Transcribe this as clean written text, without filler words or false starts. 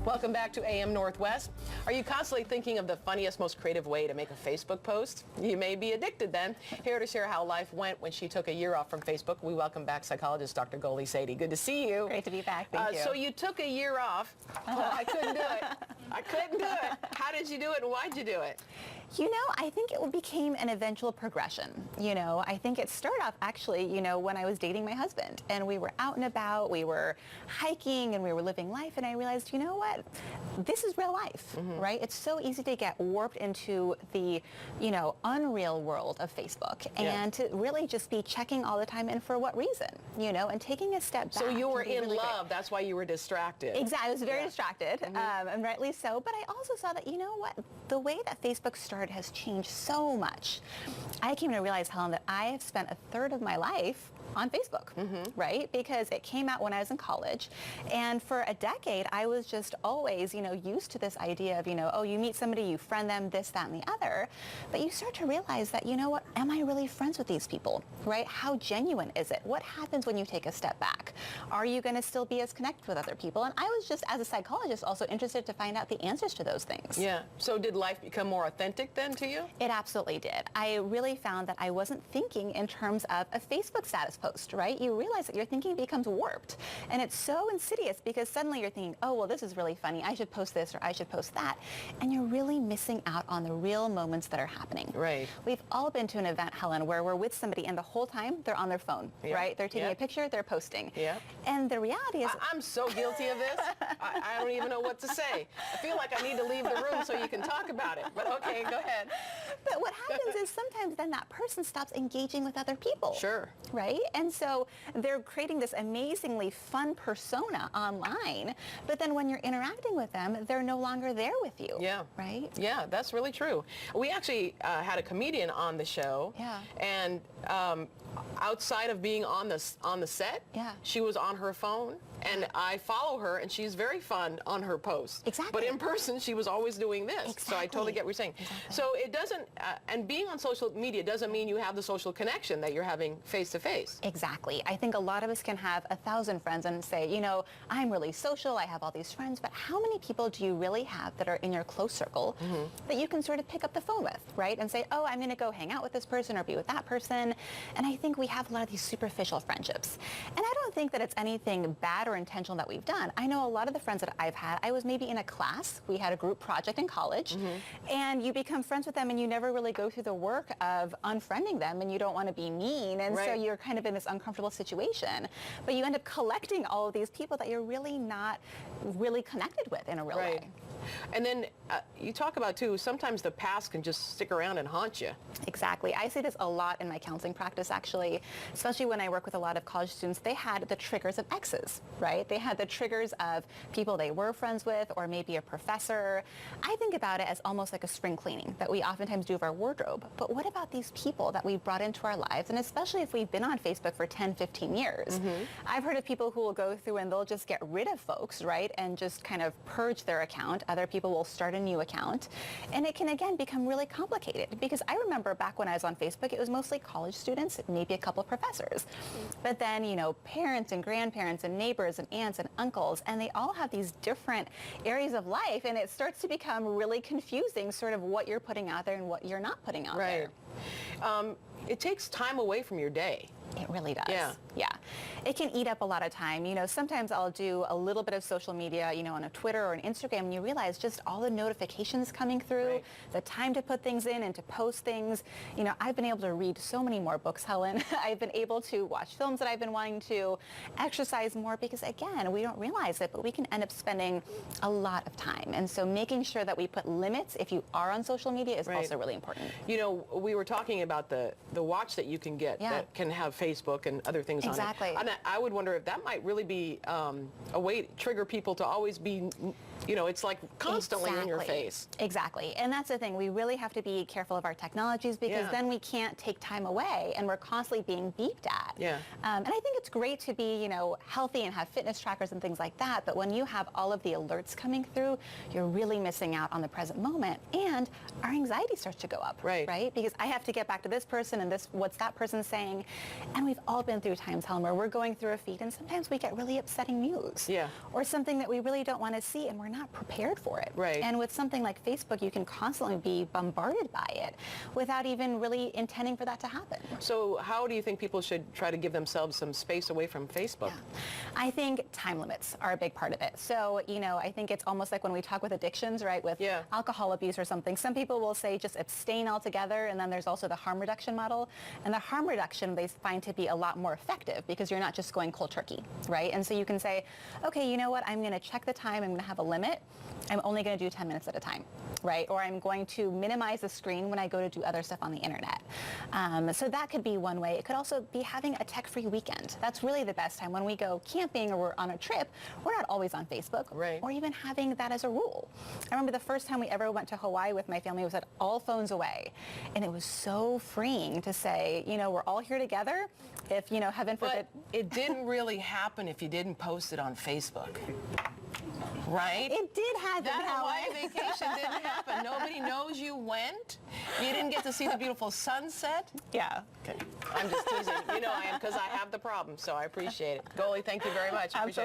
Welcome back to AM Northwest. Are you constantly thinking of the funniest, most creative way to make a Facebook post? You may be addicted then. Here to share how life went when she took a year off from Facebook, we welcome back psychologist Dr. Goli Sadie. Good to see you. Great to be back. Thank you. So you took a year off. Oh, I couldn't do it. I couldn't do it. How did you do it and why'd you do it? You know, I think it became an eventual progression. You know, I think it started off actually, when I was dating my husband and we were out and about, we were hiking and we were living life, and I realized, you know what, this is real life, right? It's so easy to get warped into the, unreal world of Facebook and to really just be checking all the time, and for what reason, and taking a step back. So you were in love. That's why you were distracted. Exactly. I was very distracted, and rightly so. But I also saw that, the way that Facebook started has changed so much. I came to realize, Helen, that I have spent a third of my life on Facebook, right? Because it came out when I was in college. And for a decade, I was just always, used to this idea of, oh, you meet somebody, you friend them, this, that, and the other. But you start to realize that, what, am I really friends with these people, right? How genuine is it? What happens when you take a step back? Are you going to still be as connected with other people? And I was just, as a psychologist, also interested to find out the answers to those things. Yeah. So did life become more authentic then to you? It absolutely did. I really found that I wasn't thinking in terms of a Facebook status post, right? You realize that your thinking becomes warped. And it's so insidious because suddenly you're thinking, oh, well, this is really funny. I should post this or I should post that. And you're really missing out on the real moments that are happening. Right. We've all been to an event, Helen, where we're with somebody and the whole time they're on their phone, right? They're taking a picture, they're posting. Yeah. And the reality is... I'm so guilty of this. I don't even know what to say. I feel like I need to leave the room so you can talk about it. But okay, go ahead. But what happens is sometimes then that person stops engaging with other people. Sure. Right? And so they're creating this amazingly fun persona online, but then when you're interacting with them, they're no longer there with you. Yeah. Right? Yeah, that's really true. We actually had a comedian on the show. Yeah. And outside of being on the set, she was on her phone. And I follow her, and she's very fun on her posts. Exactly. But in person, she was always doing this. Exactly. So I totally get what you're saying. Exactly. So it doesn't, and being on social media doesn't mean you have the social connection that you're having face-to-face. Exactly. I think a lot of us can have 1,000 friends and say, I'm really social, I have all these friends, but how many people do you really have that are in your close circle that you can sort of pick up the phone with, right? And say, oh, I'm going to go hang out with this person or be with that person. And I think we have a lot of these superficial friendships. And I don't think that it's anything bad or intentional that we've done. I know a lot of the friends that I've had, I was maybe in a class, we had a group project in college, and you become friends with them and you never really go through the work of unfriending them, and you don't want to be mean, and so you're kind of in this uncomfortable situation. But you end up collecting all of these people that you're really not really connected with in a real way. And then you talk about, too, sometimes the past can just stick around and haunt you. Exactly. I see this a lot in my counseling practice, actually, especially when I work with a lot of college students. They had the triggers of exes, right? They had the triggers of people they were friends with, or maybe a professor. I think about it as almost like a spring cleaning that we oftentimes do of our wardrobe. But what about these people that we've brought into our lives? And especially if we've been on Facebook for 10, 15 years. I've heard of people who will go through and they'll just get rid of folks, right? And just kind of purge their account. Other people will start a new account. And it can, again, become really complicated, because I remember back when I was on Facebook, it was mostly college students, maybe a couple of professors. But then, parents and grandparents and neighbors and aunts and uncles, and they all have these different areas of life, and it starts to become really confusing, sort of what you're putting out there and what you're not putting out there. It takes time away from your day. It really does. Yeah. It can eat up a lot of time. Sometimes I'll do a little bit of social media, on a Twitter or an Instagram, and you realize just all the notifications coming through, the time to put things in and to post things. I've been able to read so many more books, Helen. I've been able to watch films that I've been wanting to, exercise more, because again, we don't realize it, but we can end up spending a lot of time. And so making sure that we put limits if you are on social media is also really important. We were talking about the watch that you can get that can have Facebook and other things on it. And I would wonder if that might really be a way to trigger people to always be, it's like constantly in your face. Exactly. And that's the thing. We really have to be careful of our technologies, because then we can't take time away and we're constantly being beeped at. And I think it's great to be, healthy and have fitness trackers and things like that. But when you have all of the alerts coming through, you're really missing out on the present moment. And our anxiety starts to go up, right? Because I have to get back to this person and what's that person saying? And we've all been through times, Helen, where we're going through a feed and sometimes we get really upsetting news. Yeah. Or something that we really don't want to see and we're not prepared for it. Right. And with something like Facebook, you can constantly be bombarded by it without even really intending for that to happen. So how do you think people should try to give themselves some space away from Facebook? Yeah. I think time limits are a big part of it. So, I think it's almost like when we talk with addictions, right, with alcohol abuse or something, some people will say just abstain altogether, and then there's also the harm reduction model. And the harm reduction they find to be a lot more effective because you're not just going cold turkey, right? And so you can say, okay, you know what, I'm going to check the time, I'm going to have a limit. I'm only going to do 10 minutes at a time, right? Or I'm going to minimize the screen when I go to do other stuff on the internet. So that could be one way. It could also be having a tech-free weekend. That's really the best time. When we go camping or we're on a trip, we're not always on Facebook, right, or even having that as a rule. I remember the first time we ever went to Hawaii with my family was at all phones away. And it was so freeing to say, we're all here together. If, heaven forbid. But it didn't really happen if you didn't post it on Facebook. Right? It did happen. That Hawaii vacation didn't happen. Nobody knows you went. You didn't get to see the beautiful sunset. Yeah. Okay. I'm just teasing. I am, because I have the problem, so I appreciate it. Goalie, thank you very much. Appreciate it.